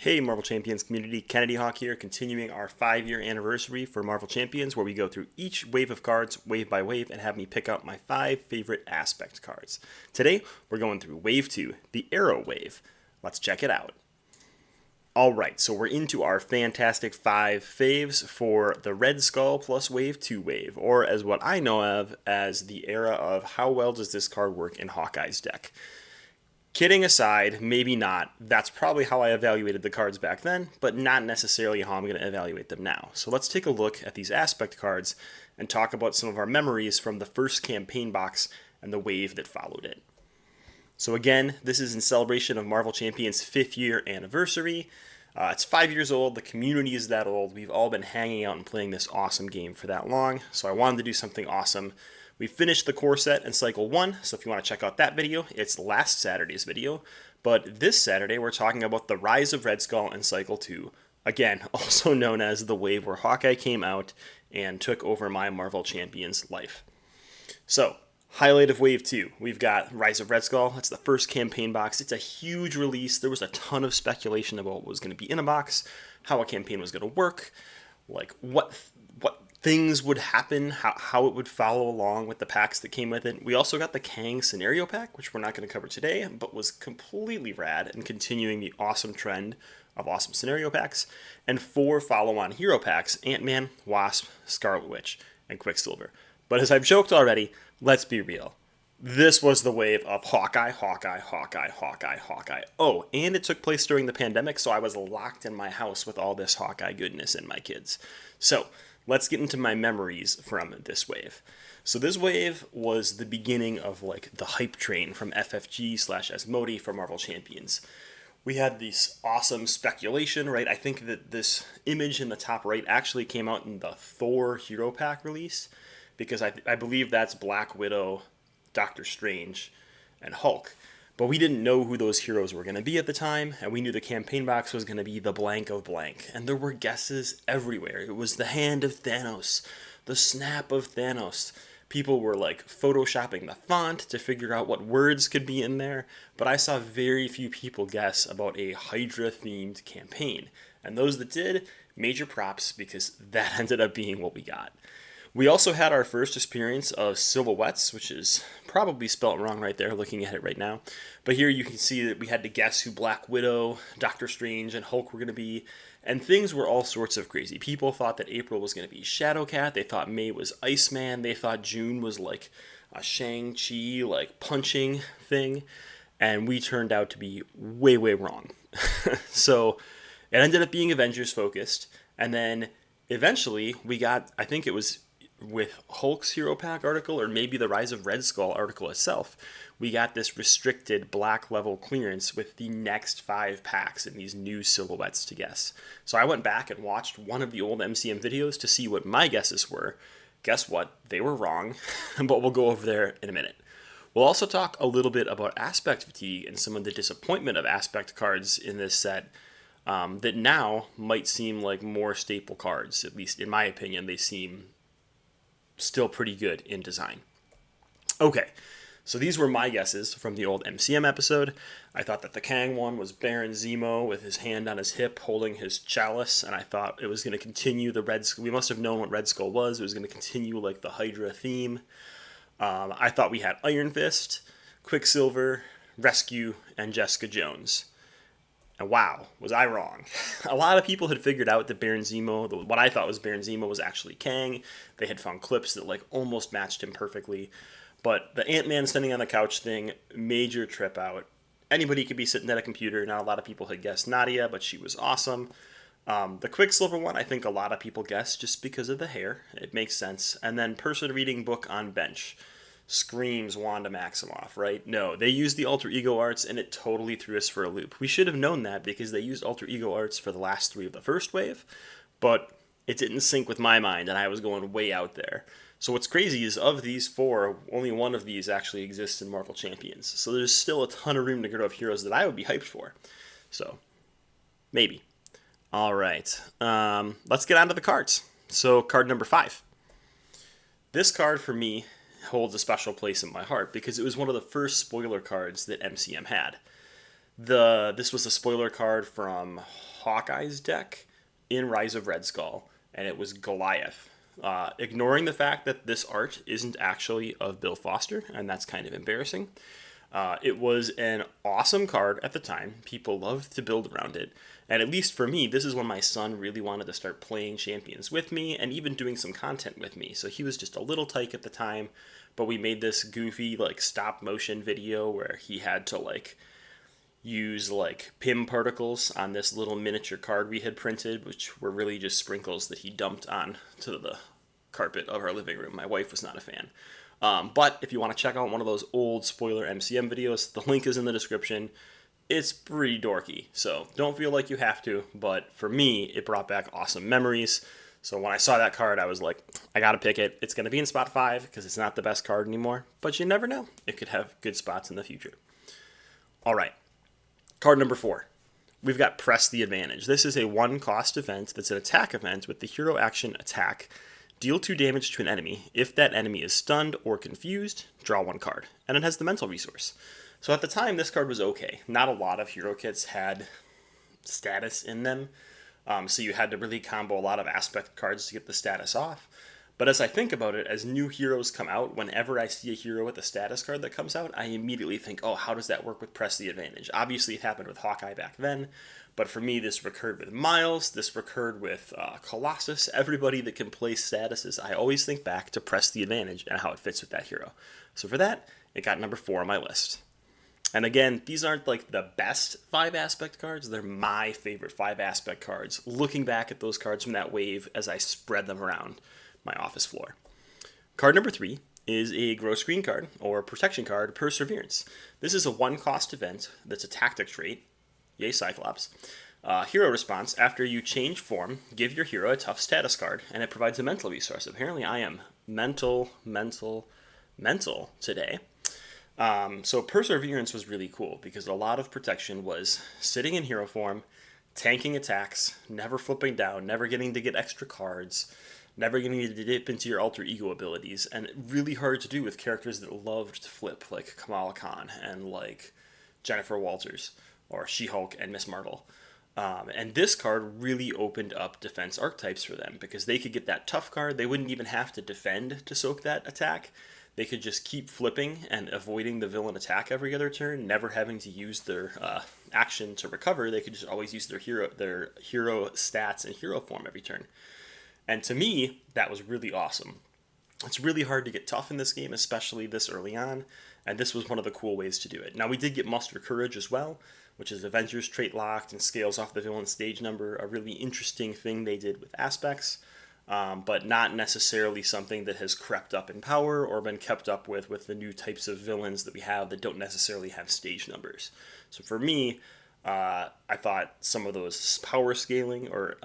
Hey Marvel Champions community, Kennedy Hawk here, continuing our 5-year anniversary for Marvel Champions, where we go through each wave of cards, wave by wave, and have me pick out my 5 favorite aspect cards. Today, we're going through Wave 2, the Arrow Wave. Let's check it out. Alright, so we're into our fantastic 5 faves for the Red Skull plus Wave 2 wave, or as what I know of as the era of how well does this card work in Hawkeye's deck. Kidding aside, maybe not. That's probably how I evaluated the cards back then, but not necessarily how I'm going to evaluate them now. So let's take a look at these aspect cards and talk about some of our memories from the first campaign box and the wave that followed it. So again, this is in celebration of Marvel Champions' 5th year anniversary. It's 5 years old, the community is that old, we've all been hanging out and playing this awesome game for that long, so I wanted to do something awesome. We finished the core set in Cycle 1, so if you want to check out that video, it's last Saturday's video. But this Saturday, we're talking about the Rise of Red Skull in Cycle 2. Again, also known as the wave where Hawkeye came out and took over my Marvel Champions life. So, highlight of Wave 2, we've got Rise of Red Skull. That's the first campaign box. It's a huge release. There was a ton of speculation about what was going to be in a box, how a campaign was going to work, like what things would happen, how it would follow along with the packs that came with it. We also got the Kang scenario pack, which we're not going to cover today, but was completely rad and continuing the awesome trend of awesome scenario packs, and 4 follow-on hero packs, Ant-Man, Wasp, Scarlet Witch, and Quicksilver. But as I've joked already, let's be real. This was the wave of Hawkeye, Hawkeye, Hawkeye, Hawkeye, Hawkeye. Oh, and it took place during the pandemic, so I was locked in my house with all this Hawkeye goodness and my kids. So, let's get into my memories from this wave. So this wave was the beginning of like the hype train from FFG/Asmodee for Marvel Champions. We had this awesome speculation, right? I think that this image in the top right actually came out in the Thor Hero Pack release, because I believe that's Black Widow, Doctor Strange, and Hulk. But we didn't know who those heroes were going to be at the time, and we knew the campaign box was going to be the blank of blank. And there were guesses everywhere. It was the hand of Thanos, the snap of Thanos. People were like photoshopping the font to figure out what words could be in there, but I saw very few people guess about a Hydra-themed campaign. And those that did, major props, because that ended up being what we got. We also had our first experience of silhouettes, which is probably spelt wrong right there, looking at it right now. But here you can see that we had to guess who Black Widow, Doctor Strange, and Hulk were going to be. And things were all sorts of crazy. People thought that April was going to be Shadowcat. They thought May was Iceman. They thought June was like a Shang-Chi, like punching thing. And we turned out to be way, way wrong. So it ended up being Avengers focused. And then eventually we got, I think it was with Hulk's Hero Pack article, or maybe the Rise of Red Skull article itself, we got this restricted black level clearance with the next 5 packs and these new silhouettes to guess. So I went back and watched one of the old MCM videos to see what my guesses were. Guess what? They were wrong, but we'll go over there in a minute. We'll also talk a little bit about aspect fatigue and some of the disappointment of aspect cards in this set that now might seem like more staple cards. At least in my opinion, they seem still pretty good in design. Okay, so these were my guesses from the old MCM episode. I thought that the Kang one was Baron Zemo with his hand on his hip holding his chalice, and I thought it was going to continue the Red Skull. We must have known what Red Skull was. It was going to continue like the Hydra theme. I thought we had Iron Fist, Quicksilver, Rescue, and Jessica Jones. And wow, was I wrong. A lot of people had figured out that Baron Zemo, what I thought was Baron Zemo, was actually Kang. They had found clips that like almost matched him perfectly. But the Ant-Man standing on the couch thing, major trip out. Anybody could be sitting at a computer. Not a lot of people had guessed Nadia, but she was awesome. The Quicksilver one, I think a lot of people guessed just because of the hair. It makes sense. And then person reading book on bench. Screams Wanda Maximoff, right? No, they used the alter ego arts and it totally threw us for a loop. We should have known that because they used alter ego arts for the last 3 of the first wave, but it didn't sync with my mind and I was going way out there. So what's crazy is of these 4, only one of these actually exists in Marvel Champions. So there's still a ton of room to grow of heroes that I would be hyped for. So, maybe. All right, let's get on to the cards. So card number 5. This card for me holds a special place in my heart because it was one of the first spoiler cards that MCM had. This was a spoiler card from Hawkeye's deck in Rise of Red Skull, and it was Goliath. Ignoring the fact that this art isn't actually of Bill Foster, and that's kind of embarrassing. It was an awesome card at the time. People loved to build around it. And at least for me, this is when my son really wanted to start playing Champions with me and even doing some content with me. So he was just a little tyke at the time, but we made this goofy like stop motion video where he had to like use like PIM particles on this little miniature card we had printed, which were really just sprinkles that he dumped on to the carpet of our living room. My wife was not a fan. But if you want to check out one of those old spoiler MCM videos, the link is in the description. It's pretty dorky, so don't feel like you have to, but for me, it brought back awesome memories. So when I saw that card, I was like, I gotta pick it. It's gonna be in spot 5 because it's not the best card anymore, but you never know. It could have good spots in the future. All right, card number 4. We've got Press the Advantage. This is a 1-cost event that's an attack event with the hero action attack. Deal 2 damage to an enemy. If that enemy is stunned or confused, draw 1 card. And it has the mental resource. So at the time, this card was okay. Not a lot of hero kits had status in them. So you had to really combo a lot of aspect cards to get the status off. But as I think about it, as new heroes come out, whenever I see a hero with a status card that comes out, I immediately think, oh, how does that work with Press the Advantage? Obviously, it happened with Hawkeye back then. But for me, this recurred with Miles, this recurred with Colossus. Everybody that can play statuses, I always think back to Press the Advantage and how it fits with that hero. So for that, it got number 4 on my list. And again, these aren't like the best 5 aspect cards. They're my favorite 5 aspect cards. Looking back at those cards from that wave as I spread them around my office floor. Card number 3 is a grow screen card or protection card, Perseverance. This is a 1-cost event that's a tactic trait. Yay, Cyclops. Hero response: after you change form, give your hero a tough status card, and it provides a mental resource. Apparently, I am mental today. So Perseverance was really cool because a lot of protection was sitting in hero form, tanking attacks, never flipping down, never getting to get extra cards, never getting to dip into your alter ego abilities, and really hard to do with characters that loved to flip, like Kamala Khan and like Jennifer Walters, or She-Hulk and Miss Marvel. And this card really opened up defense archetypes for them because they could get that tough card. They wouldn't even have to defend to soak that attack. They could just keep flipping and avoiding the villain attack every other turn, never having to use their action to recover. They could just always use their hero stats and hero form every turn. And to me, that was really awesome. It's really hard to get tough in this game, especially this early on, and this was one of the cool ways to do it. Now, we did get Muster Courage as well, which is Avengers trait locked and scales off the villain stage number, a really interesting thing they did with aspects. But not necessarily something that has crept up in power or been kept up with the new types of villains that we have that don't necessarily have stage numbers. So for me, I thought some of those power scaling or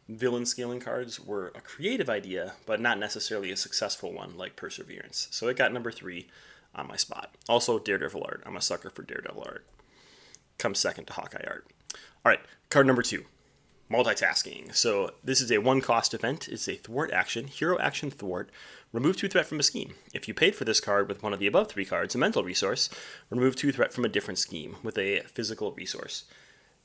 villain scaling cards were a creative idea, but not necessarily a successful one like Perseverance. So it got number 3 on my spot. Also, Daredevil art. I'm a sucker for Daredevil art. Comes second to Hawkeye art. All right, card number 2. Multitasking. So this is a 1-cost event. It's a thwart action, hero action thwart. Remove 2 threat from a scheme. If you paid for this card with one of the above 3 cards, a mental resource, remove 2 threat from a different scheme with a physical resource.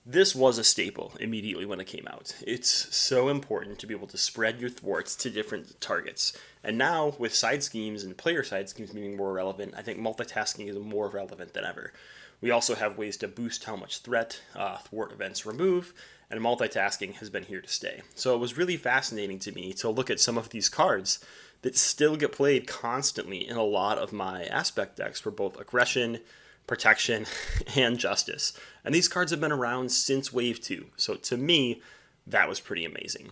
This was a staple immediately when it came out. It's so important to be able to spread your thwarts to different targets. And now, with side schemes and player side schemes being more relevant, I think multitasking is more relevant than ever. We also have ways to boost how much threat thwart events remove, and multitasking has been here to stay. So it was really fascinating to me to look at some of these cards that still get played constantly in a lot of my aspect decks for both aggression, protection, and justice. And these cards have been around since Wave 2. So to me, that was pretty amazing.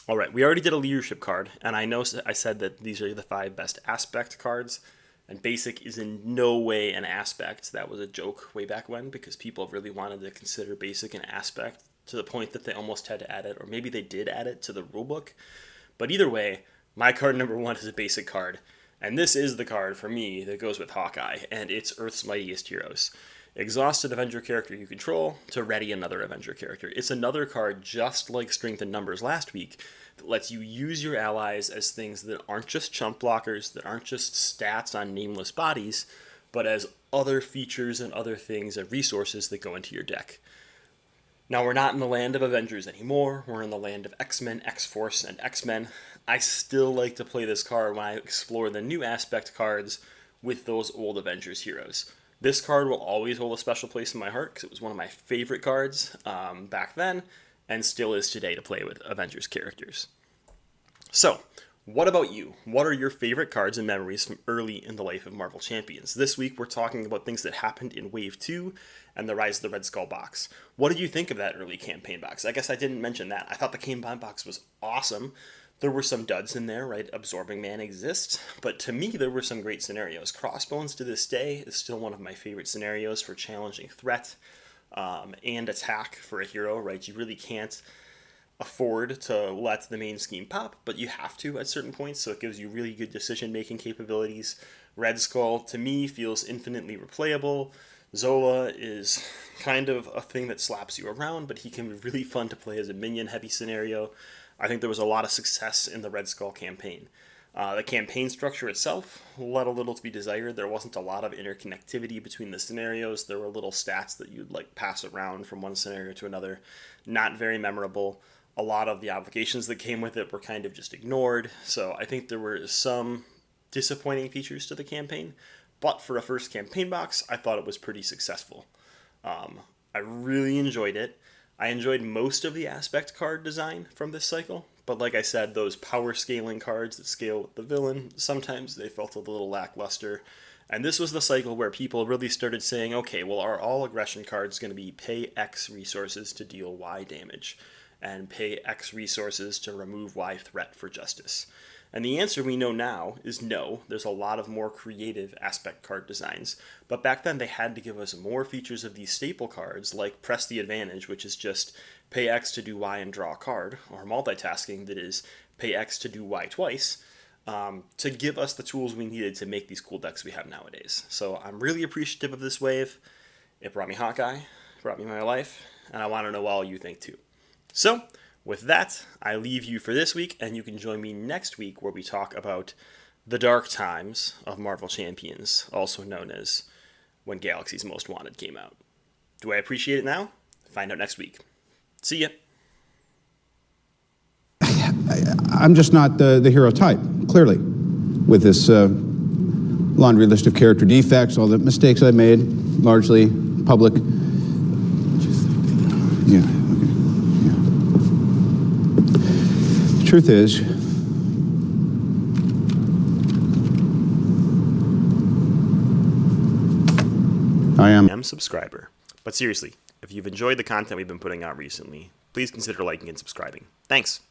All right, we already did a leadership card, and I know I said that these are the 5 best aspect cards, and basic is in no way an aspect. That was a joke way back when because people really wanted to consider basic an aspect to the point that they almost had to add it, or maybe they did add it to the rulebook. But either way, my card number 1 is a basic card, and this is the card for me that goes with Hawkeye, and it's Earth's Mightiest Heroes. Exhaust an Avenger character you control to ready another Avenger character. It's another card just like Strength in Numbers last week that lets you use your allies as things that aren't just chump blockers, that aren't just stats on nameless bodies, but as other features and other things and resources that go into your deck. Now, we're not in the land of Avengers anymore. We're in the land of X-Men, X-Force, and X-Men. I still like to play this card when I explore the new aspect cards with those old Avengers heroes. This card will always hold a special place in my heart because it was one of my favorite cards back then and still is today to play with Avengers characters. So, what about you? What are your favorite cards and memories from early in the life of Marvel Champions? This week we're talking about things that happened in Wave 2 and the Rise of the Red Skull box. What did you think of that early campaign box? I guess I didn't mention that. I thought the campaign box was awesome. There were some duds in there, right? Absorbing Man exists, but to me there were some great scenarios. Crossbones to this day is still one of my favorite scenarios for challenging threat and attack for a hero, right? You really can't afford to let the main scheme pop, but you have to at certain points, so it gives you really good decision-making capabilities. Red Skull, to me, feels infinitely replayable. Zola is kind of a thing that slaps you around, but he can be really fun to play as a minion-heavy scenario. I think there was a lot of success in the Red Skull campaign. The campaign structure itself left a little to be desired. There wasn't a lot of interconnectivity between the scenarios. There were little stats that you'd like pass around from one scenario to another. Not very memorable. A lot of the obligations that came with it were kind of just ignored. So I think there were some disappointing features to the campaign. But for a first campaign box, I thought it was pretty successful. I really enjoyed it. I enjoyed most of the aspect card design from this cycle. But like I said, those power scaling cards that scale with the villain, sometimes they felt a little lackluster. And this was the cycle where people really started saying, okay, well, are all aggression cards going to be pay X resources to deal Y damage? And pay X resources to remove Y threat for justice? And the answer we know now is no. There's a lot of more creative aspect card designs. But back then they had to give us more features of these staple cards, like Press the Advantage, which is just pay X to do Y and draw a card, or multitasking, that is pay X to do Y twice, to give us the tools we needed to make these cool decks we have nowadays. So I'm really appreciative of this wave. It brought me Hawkeye, it brought me my life, and I want to know what all you think too. So, with that, I leave you for this week, and you can join me next week where we talk about the dark times of Marvel Champions, also known as when Galaxy's Most Wanted came out. Do I appreciate it now? Find out next week. See ya. I'm just not the hero type, clearly, with this laundry list of character defects, all the mistakes I made, largely public. Yeah. Truth is, I am subscriber. But seriously, if you've enjoyed the content we've been putting out recently, please consider liking and subscribing. Thanks.